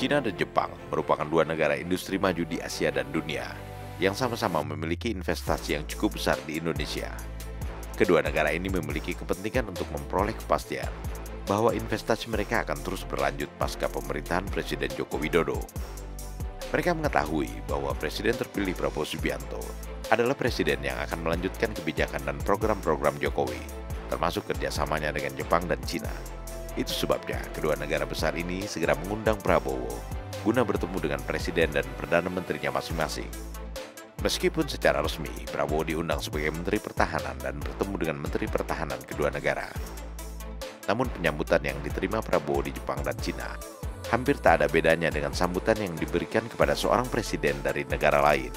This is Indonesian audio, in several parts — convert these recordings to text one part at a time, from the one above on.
Cina dan Jepang merupakan dua negara industri maju di Asia dan dunia yang sama-sama memiliki investasi yang cukup besar di Indonesia. Kedua negara ini memiliki kepentingan untuk memperoleh kepastian bahwa investasi mereka akan terus berlanjut pasca pemerintahan Presiden Joko Widodo. Mereka mengetahui bahwa Presiden terpilih Prabowo Subianto adalah presiden yang akan melanjutkan kebijakan dan program-program Jokowi, termasuk kerjasamanya dengan Jepang dan Cina. Itu sebabnya kedua negara besar ini segera mengundang Prabowo guna bertemu dengan Presiden dan Perdana Menterinya masing-masing. Meskipun secara resmi Prabowo diundang sebagai Menteri Pertahanan dan bertemu dengan Menteri Pertahanan kedua negara, namun penyambutan yang diterima Prabowo di Jepang dan Cina hampir tak ada bedanya dengan sambutan yang diberikan kepada seorang presiden dari negara lain.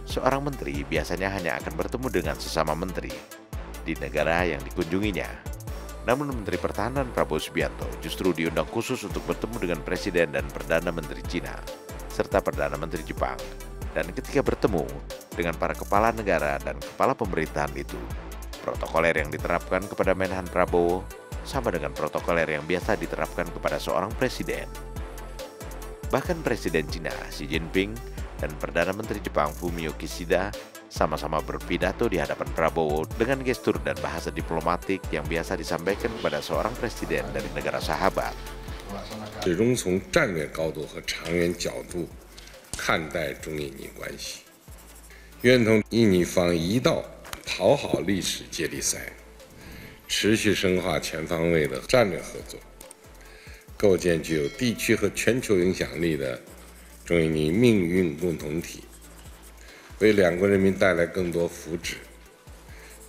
Seorang menteri biasanya hanya akan bertemu dengan sesama menteri di negara yang dikunjunginya. Namun Menteri Pertahanan Prabowo Subianto justru diundang khusus untuk bertemu dengan Presiden dan Perdana Menteri Cina, serta Perdana Menteri Jepang. Dan ketika bertemu dengan para kepala negara dan kepala pemerintahan itu, protokoler yang diterapkan kepada Menhan Prabowo sama dengan protokoler yang biasa diterapkan kepada seorang presiden. Bahkan Presiden Cina Xi Jinping dan Perdana Menteri Jepang Fumio Kishida sama-sama berpidato di hadapan Prabowo dengan gestur dan bahasa diplomatik yang biasa disampaikan kepada seorang presiden dari negara sahabat. 始终从战略高度和长远角度看待中印尼关系，愿同印尼方一道跑好历史接力赛，持续深化全方位的战略合作，构建具有地区和全球影响力的中印尼命运共同体，为两国人民带来更多福祉，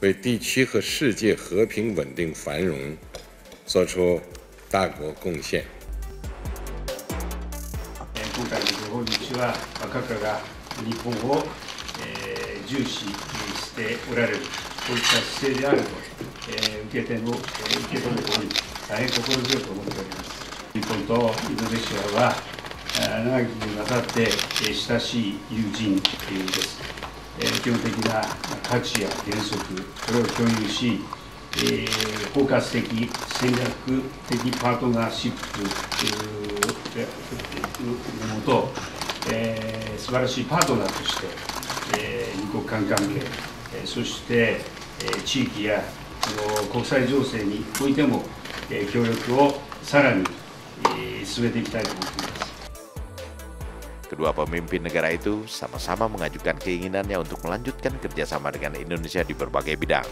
为地区和世界和平稳定繁荣做出大国贡献。今回の訪日は各家が日本を重視しておられるこういった姿勢であると受け止めており、大変心強く思っております。日本とインドネシアは長きにわたって親しい友人です。基本的な価値や原則、これを共有し、包括的戦略的パートナーシップのもと、素晴らしいパートナーとして、二国間関係、そして地域や国際情勢においても協力をさらに進めていきたいと思っています。Kedua pemimpin negara itu sama-sama mengajukan keinginannya untuk melanjutkan kerjasama dengan Indonesia di berbagai bidang,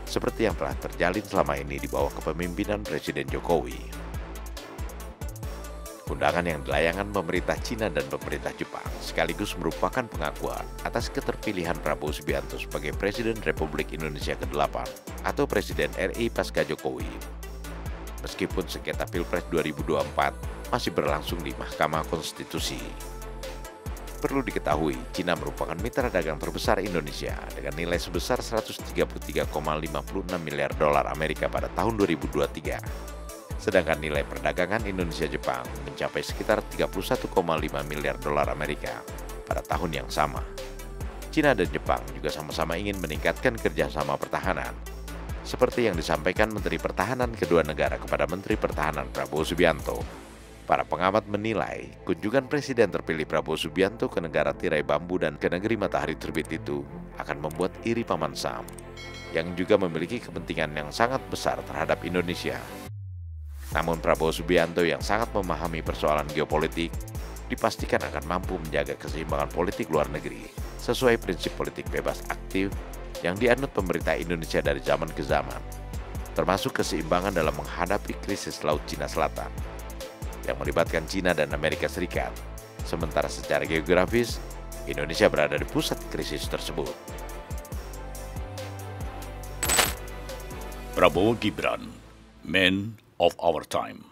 seperti yang telah terjalin selama ini di bawah kepemimpinan Presiden Jokowi. Undangan yang dilayangkan pemerintah Cina dan pemerintah Jepang sekaligus merupakan pengakuan atas keterpilihan Prabowo Subianto sebagai Presiden Republik Indonesia ke-8 atau Presiden RI pasca Jokowi. Meskipun sengketa Pilpres 2024 masih berlangsung di Mahkamah Konstitusi. Perlu diketahui, Cina merupakan mitra dagang terbesar Indonesia dengan nilai sebesar 133,56 miliar dolar Amerika pada tahun 2023. Sedangkan nilai perdagangan Indonesia-Jepang mencapai sekitar 31,5 miliar dolar Amerika pada tahun yang sama. Cina dan Jepang juga sama-sama ingin meningkatkan kerjasama pertahanan, seperti yang disampaikan Menteri Pertahanan kedua negara kepada Menteri Pertahanan Prabowo Subianto. Para pengamat menilai kunjungan Presiden terpilih Prabowo Subianto ke negara tirai bambu dan ke negeri matahari terbit itu akan membuat iri Paman Sam, yang juga memiliki kepentingan yang sangat besar terhadap Indonesia. Namun Prabowo Subianto yang sangat memahami persoalan geopolitik dipastikan akan mampu menjaga keseimbangan politik luar negeri sesuai prinsip politik bebas aktif yang dianut pemerintah Indonesia dari zaman ke zaman, termasuk keseimbangan dalam menghadapi krisis Laut Cina Selatan yang melibatkan Cina dan Amerika Serikat, sementara secara geografis, Indonesia berada di pusat krisis tersebut. Prabowo Gibran, Men of Our Time.